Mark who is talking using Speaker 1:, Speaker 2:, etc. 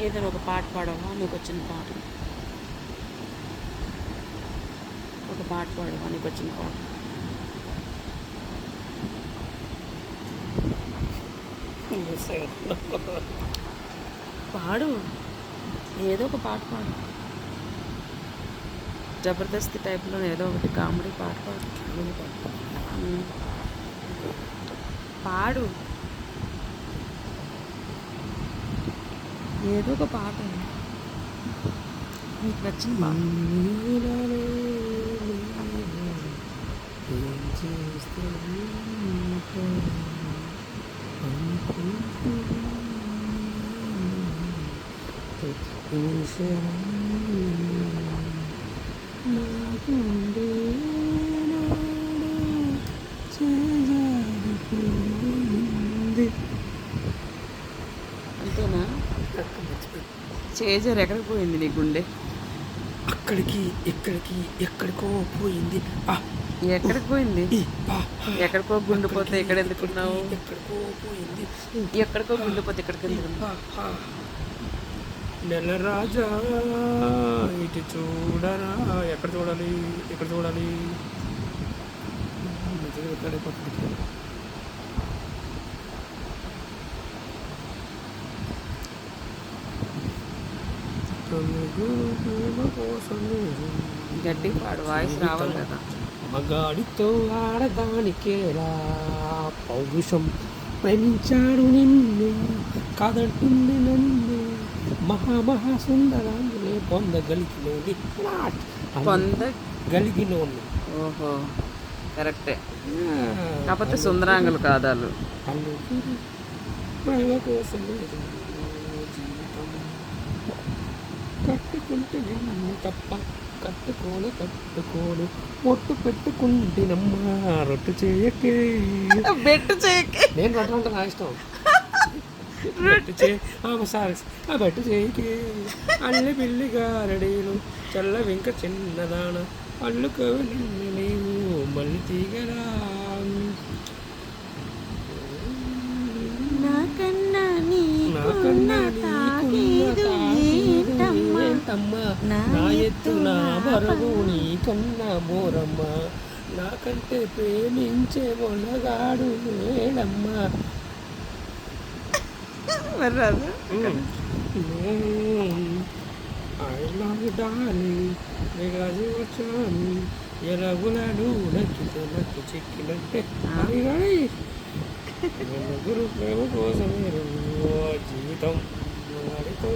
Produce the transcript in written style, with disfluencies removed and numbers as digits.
Speaker 1: ఏదైనా ఒక పాట పాడవా? నీకు వచ్చిన పాట, ఒక పాట పాడవా? నీకు వచ్చిన పాట పాడు. ఏదో ఒక పాట పాడు. జబర్దస్త్ టైప్లో ఏదో ఒకటి కామెడీ పాట పాడు. పాడు ఏదో ఒక పాట, నీకు నచ్చిన పాట. అంతేనా? చేజర్ ఎక్కడికి పోయింది నీ గుండె?
Speaker 2: అక్కడికి ఇక్కడికి ఎక్కడికో పోయింది.
Speaker 1: ఎక్కడికి పోయింది? ఎక్కడికో గుండిపోతే ఇక్కడ ఎందుకున్నావు?
Speaker 2: ఎక్కడికో పోయింది.
Speaker 1: ఎక్కడికో గుండిపోతే ఇక్కడికి ఎందుకున్నావు?
Speaker 2: నెల రాజా ఇటు చూడరా. ఎక్కడ చూడాలి? ఎక్కడ చూడాలి? గట్టి పాడు, వాయిస్ రావాలి కదా. మగాడితో ఆడదానికేలా పౌరుషం, ప్రేమించాడు నిన్ను కాదంటుంది నన్ను, మహాసుందరాన్ని పొందగలిగినోని పొందగలిగినోని.
Speaker 1: ఓహో, కరెక్టే. కాకపోతే సుందరాంగులు కాదాలు.
Speaker 2: ప్రేమ కోసం కట్టుకుంటే నిన్ను తప్ప కట్టుకోను ఒట్టు పెట్టుకుంటేనమ్మా రొట్టు చేయకే.
Speaker 1: బెట్టు చేయకే.
Speaker 2: నేను రొట్టు అంటే నా ఇష్టం. సారీ బట్టు చేయకే. అల్లి బిల్లిగా రెడీలు చల్ల వెంక చిన్నదాన అల్లుకోవి నిన్ను నీవు మళ్ళీ తీగరా.
Speaker 1: నాకన్నా
Speaker 2: నా ఎత్తు నా బరువు నీ కన్నా మోరమ్మ, నాకంటే ప్రేమించే Monagadu వేడమ్మా. I love you darling, వేగాజు వచ్చాను ఎలాగులాడు నక్కితే నక్కి చెక్కినట్టే గురు ప్రేమ కోసమే జీవితం వాడితో